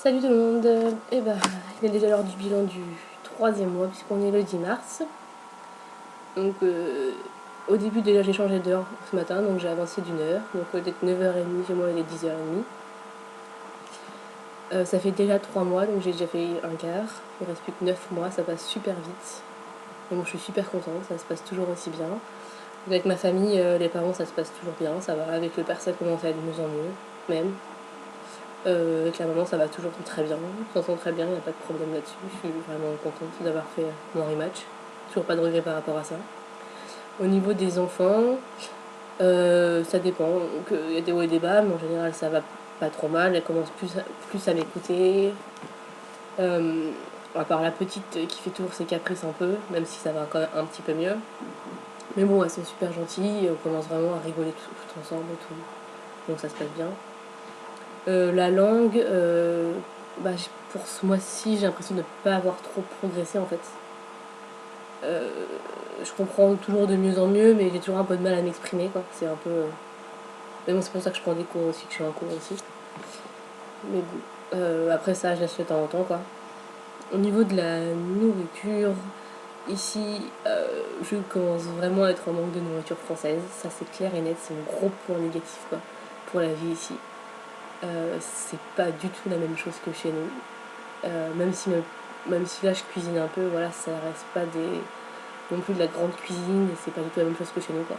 Salut tout le monde, il est déjà l'heure du bilan du troisième mois puisqu'on est le 10 mars. Donc au début déjà j'ai changé d'heure ce matin, donc j'ai avancé d'une heure. Donc au lieu d'être 9h30 chez moi il est 10h30. Ça fait déjà 3 mois, donc j'ai déjà fait un quart. Il reste plus que 9 mois, ça passe super vite. Et moi je suis super contente, ça se passe toujours aussi bien. Donc, avec ma famille, les parents ça se passe toujours bien, ça va. Avec le père ça commence à être de mieux en mieux, même. Avec la maman ça va toujours très bien, on s'entend très bien, il n'y a pas de problème là-dessus. Je suis vraiment contente d'avoir fait mon rematch. Toujours pas de regrets par rapport à ça. Au niveau des enfants, ça dépend. Il y a des hauts et des bas, mais en général ça va pas trop mal. Elle commence plus à m'écouter. À part la petite qui fait toujours ses caprices un peu, même si ça va quand même un petit peu mieux. Mais bon, elles sont super gentilles, on commence vraiment à rigoler tout ensemble et tout. Donc ça se passe bien. La langue, pour ce mois-ci, j'ai l'impression de ne pas avoir trop progressé en fait. Je comprends toujours de mieux en mieux, mais j'ai toujours un peu de mal à m'exprimer, quoi. C'est un peu. Mais bon, c'est pour ça que je prends des cours aussi, que je suis en cours aussi. Mais bon, après ça, je laisse de temps en temps, quoi. Au niveau de la nourriture, ici, je commence vraiment à être en manque de nourriture française. Ça, c'est clair et net, c'est mon gros point négatif, quoi, pour la vie ici. C'est pas du tout la même chose que chez nous. Même si là je cuisine un peu, voilà, ça reste pas non plus de la grande cuisine et c'est pas du tout la même chose que chez nous, quoi.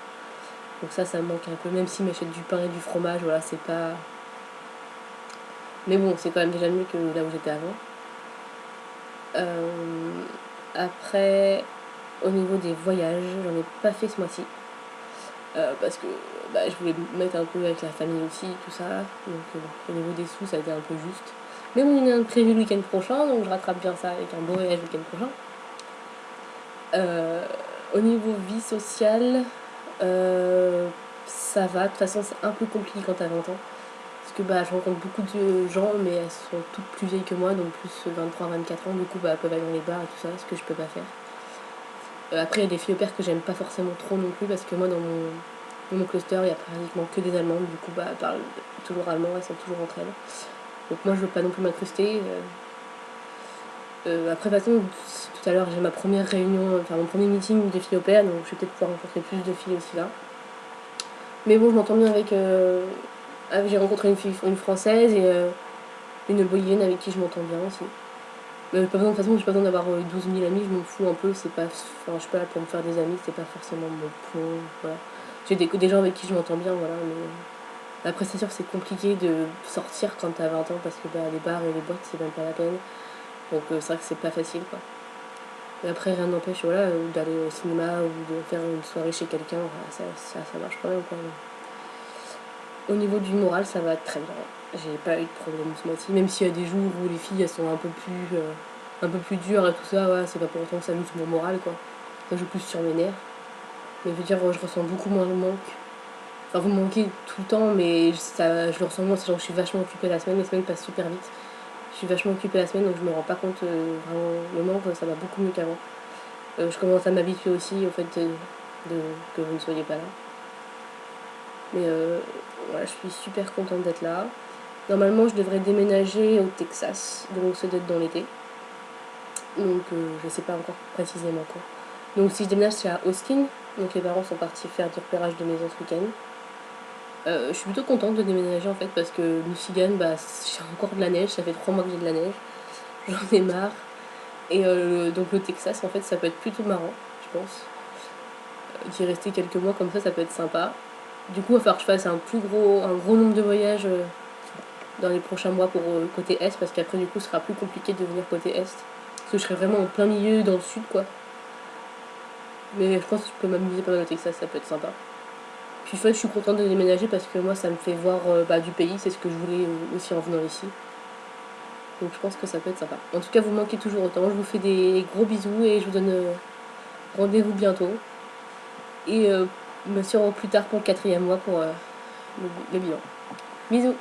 Donc ça me manque un peu, même si m'achète du pain et du fromage, voilà, c'est pas. Mais bon, c'est quand même déjà mieux que là où j'étais avant. Après, au niveau des voyages, j'en ai pas fait ce mois-ci. Parce que je voulais me mettre un peu avec la famille aussi, tout ça. Donc au niveau des sous, ça a été un peu juste. Mais bon, il y a un prévu le week-end prochain, donc je rattrape bien ça avec un beau voyage le week-end prochain. Au niveau vie sociale, ça va. De toute façon, c'est un peu compliqué quand t'as 20 ans. Parce que je rencontre beaucoup de gens, mais elles sont toutes plus vieilles que moi, donc plus 23-24 ans. Du coup, elles peuvent aller dans les bars et tout ça, ce que je peux pas faire. Après, il y a des filles au pair que j'aime pas forcément trop non plus, parce que moi, dans mon cluster, il y a pratiquement que des Allemandes. Du coup, elles parlent toujours allemand, elles sont toujours entre elles. Donc moi, je veux pas non plus m'incruster. Après, de toute façon, tout à l'heure, j'ai ma première réunion, enfin mon premier meeting de filles au pair, donc je vais peut-être pouvoir rencontrer plus de filles aussi là. Mais bon, je m'entends bien avec. J'ai rencontré une française et une bolivienne avec qui je m'entends bien aussi. Mais pas besoin, de toute façon, j'ai pas besoin d'avoir 12 000 amis, je m'en fous un peu. C'est pas, enfin, je suis pas là pour me faire des amis, c'est pas forcément mon point. Voilà. J'ai des gens avec qui je m'entends bien, voilà. Mais après, c'est sûr que c'est compliqué de sortir quand t'as 20 ans parce que les bars et les boîtes, c'est même pas la peine. Donc c'est vrai que c'est pas facile, quoi. Et après, rien n'empêche, voilà, d'aller au cinéma ou de faire une soirée chez quelqu'un, voilà, ça marche quand même, quoi. Au niveau du moral, ça va très bien. J'ai pas eu de problème ce mois-ci, même s'il y a des jours où les filles elles sont un peu plus dures et tout ça, ouais, c'est pas pour autant que ça joue sur mon moral, quoi. Ça joue plus sur mes nerfs. Mais je veux dire, je ressens beaucoup moins le manque. Enfin, vous me manquez tout le temps, mais je le ressens moins, c'est genre je suis vachement occupée la semaine passe super vite. Je suis vachement occupée la semaine, donc je me rends pas compte vraiment le manque, ça va beaucoup mieux qu'avant. Je commence à m'habituer aussi au fait que vous ne soyez pas là. Mais voilà, je suis super contente d'être là. Normalement, je devrais déménager au Texas, donc ça doit être dans l'été. Donc je sais pas encore précisément quand. Donc si je déménage, c'est à Austin. Donc les parents sont partis faire du repérage de maison ce week-end. Je suis plutôt contente de déménager en fait parce que Michigan, j'ai encore de la neige, ça fait 3 mois que j'ai de la neige. J'en ai marre. Et donc le Texas, en fait, ça peut être plutôt marrant, je pense. D'y rester quelques mois comme ça peut être sympa. Du coup, il va falloir que je fasse un gros nombre de voyages dans les prochains mois pour côté Est, parce qu'après, du coup, ce sera plus compliqué de venir côté Est. Parce que je serai vraiment en plein milieu dans le sud, quoi. Mais je pense que je peux m'amuser pas mal au Texas, ça peut être sympa. Puis en fait, je suis contente de déménager parce que moi, ça me fait voir du pays, c'est ce que je voulais aussi en venant ici. Donc je pense que ça peut être sympa. En tout cas, vous manquez toujours autant. Je vous fais des gros bisous et je vous donne rendez-vous bientôt. Et bien sûr, plus tard pour le 4e mois pour le bilan. Bisous.